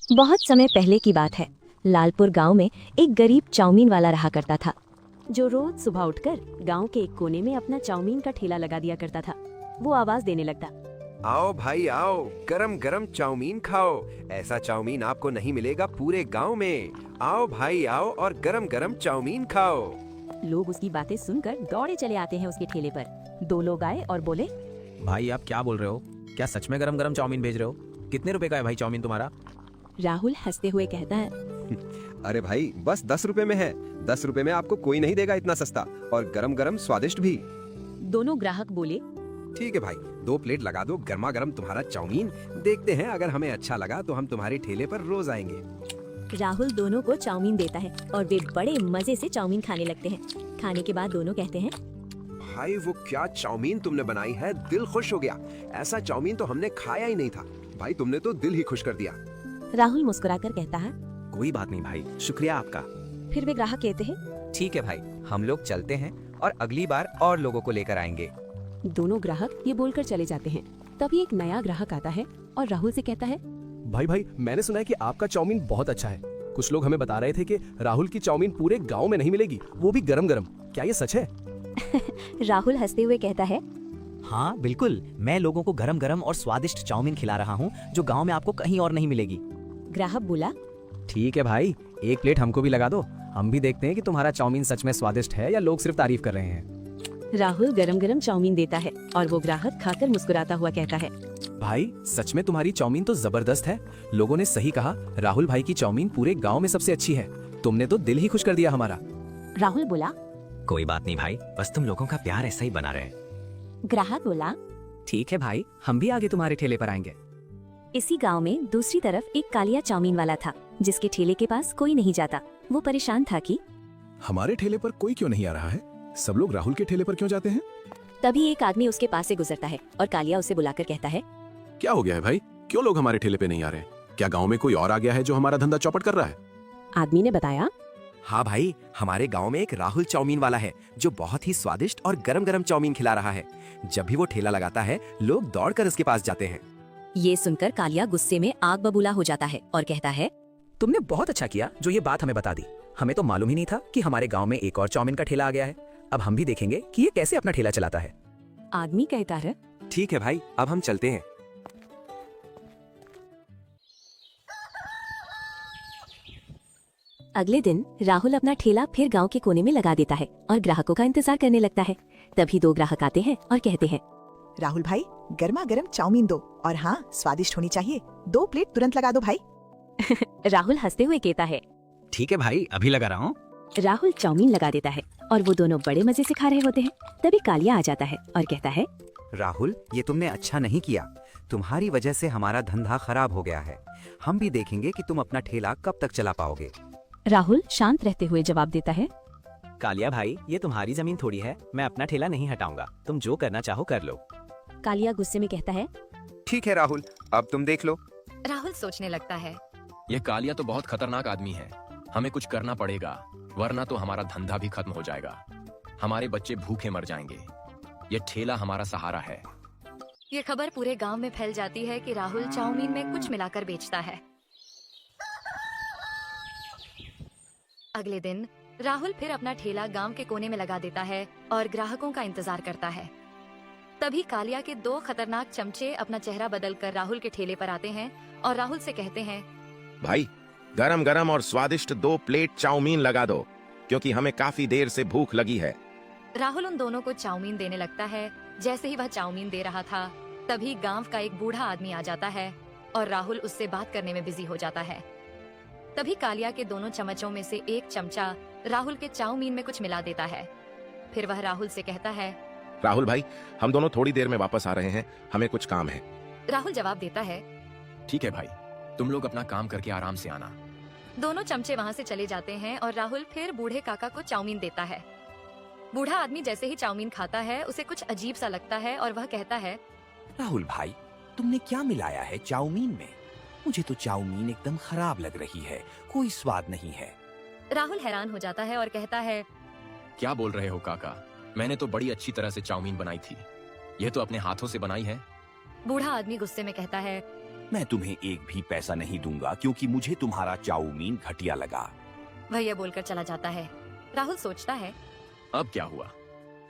बहुत समय पहले की बात है। लालपुर गांव में एक गरीब चाउमीन वाला रहा करता था, जो रोज सुबह उठकर गांव के एक कोने में अपना चाउमीन का ठेला लगा दिया करता था। वो आवाज देने लगता, आओ भाई आओ, गरम गरम चाउमीन खाओ। ऐसा चाउमीन आपको नहीं मिलेगा पूरे गांव में। आओ भाई आओ और गरम गरम चाउमीन खाओ। लोग उसकी बातें सुनकर दौड़े चले आते हैं उसके ठेले पर। दो लोग आए और बोले, भाई आप क्या बोल रहे हो? क्या सच में गरम गरम चाउमीन भेज रहे हो? कितने रुपए का है भाई चाउमीन तुम्हारा? राहुल हंसते हुए कहता है, अरे भाई बस 10 रुपए में है। 10 रुपए में आपको कोई नहीं देगा इतना सस्ता, और गरम गरम स्वादिष्ट भी। दोनों ग्राहक बोले, ठीक है भाई, 2 प्लेट लगा दो गर्मा गर्म तुम्हारा चाउमीन। देखते हैं, अगर हमें अच्छा लगा तो हम तुम्हारे ठेले पर रोज आएंगे। राहुल दोनों को चाउमीन देता है और वे बड़े मजे से चाउमीन खाने लगते हैं। खाने के बाद दोनों कहते हैं, भाई वो क्या चाउमीन तुमने बनाई है, दिल खुश हो गया। ऐसा चाउमीन तो हमने खाया ही नहीं था। भाई तुमने तो दिल ही खुश कर दिया। राहुल मुस्कुराकर कहता है। कोई बात नहीं भाई, शुक्रिया आपका। फिर वे ग्राहक कहते हैं, ठीक है भाई, हम लोग चलते हैं और अगली बार और लोगों को लेकर आएंगे। दोनों ग्राहक ये बोलकर चले जाते हैं। तभी एक नया ग्राहक आता है और राहुल से कहता है, भाई मैंने सुना है कि आपका चाउमीन बहुत अच्छा है। कुछ लोग हमें बता रहे थे कि राहुल की चाउमीन पूरे गांव में नहीं मिलेगी, वो भी गरम गरम। क्या ये सच है? राहुल हंसते हुए कहता है, हाँ बिल्कुल, मैं लोगों को गरम गरम और स्वादिष्ट चाउमीन खिला रहा हूँ, जो गांव में आपको कहीं और नहीं मिलेगी। ग्राहक बोला, ठीक है भाई, 1 प्लेट हमको भी लगा दो। हम भी देखते हैं कि तुम्हारा चाउमीन सच में स्वादिष्ट है या लोग सिर्फ तारीफ कर रहे हैं। राहुल गरम गरम चाउमीन देता है और वो ग्राहक खाकर मुस्कुराता हुआ कहता है, भाई सच में तुम्हारी चाउमीन तो जबरदस्त है। लोगों ने सही कहा, राहुल भाई की चाउमीन पूरे गांव में सबसे अच्छी है। तुमने तो दिल ही खुश कर दिया हमारा। राहुल बोला। कोई बात नहीं भाई, बस तुम लोगों का प्यार ऐसा ही बना रहे। ग्राहक बोला। ठीक है भाई, हम भी आगे तुम्हारे ठेले पर आएंगे। इसी गांव में दूसरी तरफ एक कालिया चाउमीन वाला था, जिसके ठेले के पास कोई नहीं जाता। वो परेशान था कि हमारे ठेले पर कोई क्यों नहीं आ रहा है? सब लोग राहुल के ठेले पर क्यों जाते हैं? तभी एक आदमी उसके पास से गुजरता है और कालिया उसे बुलाकर कहता है, क्या हो गया है भाई? क्यों लोग हमारे ठेले पे नहीं आ रहे? क्या गांव में कोई और आ गया है जो हमारा धंधा चौपट कर रहा है? आदमी ने बताया, हाँ भाई, हमारे गांव में एक राहुल चाउमीन वाला है, जो बहुत ही स्वादिष्ट और गरम गरम चाउमीन खिला रहा है। जब भी वो ठेला लगाता है, लोग दौड़कर उसके पास जाते हैं। ये सुनकर कालिया गुस्से में आग बबूला हो जाता है और कहता है, तुमने बहुत अच्छा किया जो ये बात हमें बता दी। हमें तो मालूम ही नहीं था कि हमारे गांव में एक और चाउमीन का ठेला आ गया है। अब हम भी देखेंगे कि ये कैसे अपना ठेला चलाता है। आदमी कहता है, ठीक है भाई, अब हम चलते हैं। अगले दिन राहुल अपना ठेला फिर गांव के कोने में लगा देता है और ग्राहकों का इंतजार करने लगता है। तभी 2 ग्राहक आते हैं और कहते हैं, राहुल भाई, गर्मा गर्म चाउमीन दो, और हाँ, स्वादिष्ट होनी चाहिए। 2 प्लेट तुरंत लगा दो भाई। राहुल हंसते हुए कहता है। ठीक है भाई, अभी लगा रहा हूँ। राहुल चाउमीन लगा देता है और वो दोनों बड़े मजे से खा रहे होते हैं। तभी कालिया आ जाता है और कहता है, राहुल, ये तुमने अच्छा नहीं किया। तुम्हारी वजह से हमारा धंधा खराब हो गया है। हम भी देखेंगे कि तुम अपना ठेला कब तक चला पाओगे। राहुल शांत रहते हुए जवाब देता है, कालिया भाई, ये तुम्हारी जमीन थोड़ी है, मैं अपना ठेला नहीं हटाऊंगा। तुम जो करना चाहो कर लो। कालिया गुस्से में कहता है। ठीक है राहुल, अब तुम देख लो। राहुल सोचने लगता है, ये कालिया तो बहुत खतरनाक आदमी है। हमें कुछ करना पड़ेगा, वरना तो हमारा धंधा भी खत्म हो जाएगा। हमारे बच्चे भूखे मर जाएंगे। ये ठेला हमारा सहारा है। ये खबर पूरे गांव में फैल जाती है कि राहुल चाउमीन में कुछ मिलाकर बेचता है। अगले दिन राहुल फिर अपना ठेला गांव के कोने में लगा देता है और ग्राहकों का इंतजार करता है। तभी कालिया के 2 खतरनाक चमचे अपना चेहरा बदलकर राहुल के ठेले पर आते हैं और राहुल से कहते हैं, भाई, गरम गरम और स्वादिष्ट 2 प्लेट चाउमीन लगा दो, क्योंकि हमें काफी देर से भूख लगी है। राहुल उन दोनों को चाउमीन देने लगता है। जैसे ही वह चाउमीन दे रहा था, तभी गांव का एक बूढ़ा आदमी आ जाता है और राहुल उससे बात करने में बिजी हो जाता है। तभी कालिया के दोनों चम्मचों में से एक चमचा राहुल के चाउमीन में कुछ मिला देता है। फिर वह राहुल से कहता है, राहुल भाई, हम दोनों थोड़ी देर में वापस आ रहे हैं, हमें कुछ काम है। राहुल जवाब देता है, ठीक है भाई, तुम लोग अपना काम करके आराम से आना। दोनों चमचे वहाँ से चले जाते हैं और राहुल फिर बूढ़े काका को चाउमीन देता है। बूढ़ा आदमी जैसे ही चाउमीन खाता है, उसे कुछ अजीब सा लगता है और वह कहता है, राहुल भाई, तुमने क्या मिलाया है चाउमीन में? मुझे तो चाउमीन एकदम खराब लग रही है, कोई स्वाद नहीं है। राहुल हैरान हो जाता है और कहता है, क्या बोल रहे हो काका? मैंने तो बड़ी अच्छी तरह से चाउमीन बनाई थी। यह तो अपने हाथों से बनाई है। बूढ़ा आदमी गुस्से में कहता है, मैं तुम्हें एक भी पैसा नहीं दूंगा क्योंकि मुझे तुम्हारा चाउमीन घटिया लगा। वह यह बोलकर चला जाता है। राहुल सोचता है, अब क्या हुआ?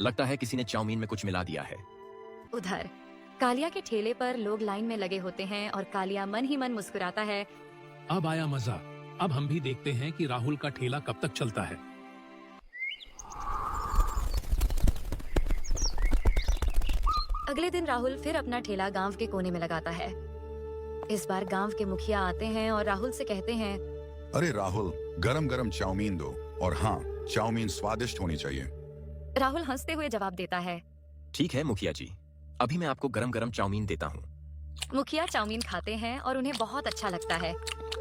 लगता है किसी ने चाउमीन में कुछ मिला दिया है। उधर कालिया के ठेले पर लोग लाइन में लगे होते हैं और कालिया मन ही मन मुस्कुराता है। अब आया मजा। अब हम भी देखते हैं कि राहुल का ठेला कब तक चलता है। अगले दिन राहुल फिर अपना ठेला गांव के कोने में लगाता है। इस बार गांव के मुखिया आते हैं और राहुल से कहते हैं, अरे राहुल, गरम गरम चाउमीन दो, और हाँ, चाउमीन स्वादिष्ट होनी चाहिए। राहुल हंसते हुए जवाब देता है, ठीक है मुखिया जी, अभी मैं आपको गरम गरम चाउमीन देता हूँ। मुखिया चाउमीन खाते हैं और उन्हें बहुत अच्छा लगता है।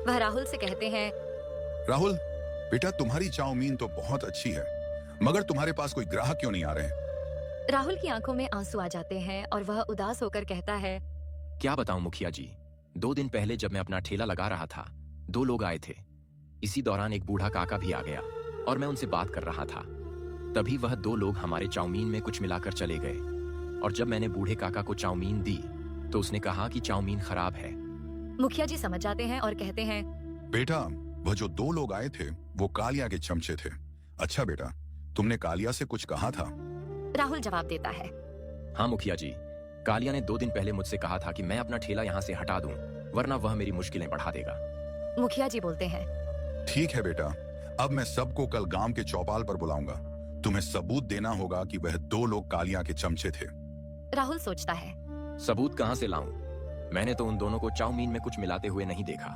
वह राहुल से कहते हैं, राहुल बेटा, तुम्हारी चाउमीन तो बहुत अच्छी है, मगर तुम्हारे पास कोई ग्राहक क्यों नहीं आ रहे? राहुल की आंखों में आंसू आ जाते हैं और वह उदास होकर कहता है, क्या बताऊं मुखिया जी, 2 दिन पहले जब मैं अपना ठेला लगा रहा था, 2 लोग आए थे। इसी दौरान एक बूढ़ा काका भी आ गया और मैं उनसे बात कर रहा था। तभी वह 2 लोग हमारे चाउमीन में कुछ मिलाकर चले गए और जब मैंने बूढ़े काका को चाउमीन दी तो उसने कहा कि चाउमीन खराब है। मुखिया जी समझ जाते हैं और कहते हैं, बेटा, वह जो 2 लोग आए थे वो कालिया के चमचे थे। अच्छा बेटा, तुमने कालिया से कुछ कहा था? राहुल जवाब देता है, हाँ मुखिया जी, कालिया ने 2 दिन पहले मुझसे कहा था कि मैं अपना ठेला यहाँ से हटा दूं, वरना वह मेरी मुश्किलें बढ़ा देगा। मुखिया जी बोलते हैं, ठीक है बेटा, अब मैं सबको कल गांव के चौपाल पर बुलाऊंगा। तुम्हें सबूत देना होगा कि वह 2 लोग कालिया के चमचे थे। राहुल सोचता है, सबूत कहाँ से लाऊं? मैंने तो उन दोनों को चाउमीन में कुछ मिलाते हुए नहीं देखा।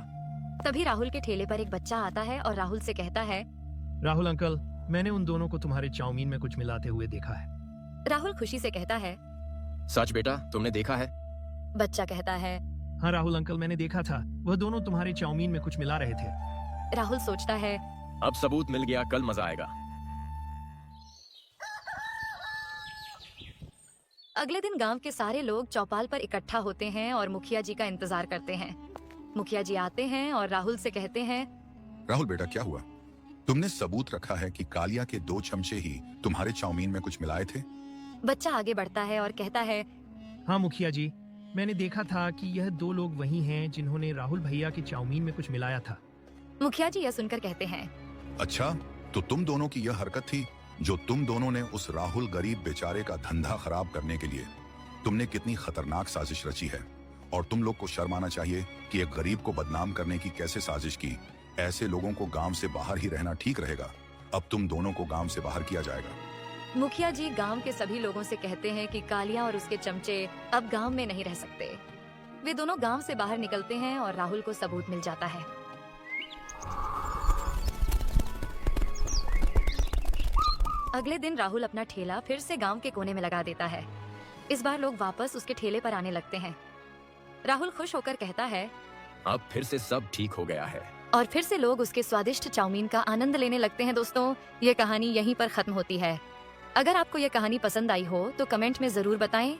तभी राहुल के ठेले पर एक बच्चा आता है और राहुल से कहता है, राहुल अंकल, मैंने उन दोनों को तुम्हारे चाउमीन में कुछ मिलाते हुए देखा है। राहुल खुशी से कहता है, सच बेटा, तुमने देखा है? बच्चा कहता है, हाँ राहुल अंकल, मैंने देखा था, वह दोनों तुम्हारे चाउमीन में कुछ मिला रहे थे। राहुल सोचता है, अब सबूत मिल गया, कल मजा आएगा। अगले दिन गांव के सारे लोग चौपाल पर इकट्ठा होते हैं और मुखिया जी का इंतजार करते हैं। मुखिया जी आते हैं और राहुल से कहते हैं, राहुल बेटा, क्या हुआ? तुमने सबूत रखा है कि कालिया के 2 चमचे ही तुम्हारे चाउमीन में कुछ मिलाए थे? बच्चा आगे बढ़ता है और कहता है, हाँ मुखिया जी, मैंने देखा था कि यह 2 लोग वही हैं जिन्होंने राहुल भैया के चाउमीन में कुछ मिलाया था। मुखिया जी यह सुनकर कहते हैं, अच्छा, तो तुम दोनों की यह हरकत थी जो तुम दोनों ने उस राहुल गरीब बेचारे का धंधा खराब करने के लिए। तुमने कितनी खतरनाक साजिश रची है और तुम लोग को शर्म आना चाहिए कि एक गरीब को बदनाम करने की कैसे साजिश की। ऐसे लोगों को गांव से बाहर ही रहना ठीक रहेगा। अब तुम दोनों को गांव से बाहर किया जाएगा। मुखिया जी गांव के सभी लोगों से कहते हैं कि कालिया और उसके चमचे अब गांव में नहीं रह सकते। वे दोनों गांव से बाहर निकलते हैं और राहुल को सबूत मिल जाता है। अगले दिन राहुल अपना ठेला फिर से गांव के कोने में लगा देता है। इस बार लोग वापस उसके ठेले पर आने लगते हैं। राहुल खुश होकर कहता है, अब फिर से सब ठीक हो गया है। और फिर से लोग उसके स्वादिष्ट चाउमीन का आनंद लेने लगते हैं। दोस्तों, ये कहानी यहीं पर खत्म होती है। अगर आपको ये कहानी पसंद आई हो तो कमेंट में जरूर बताएं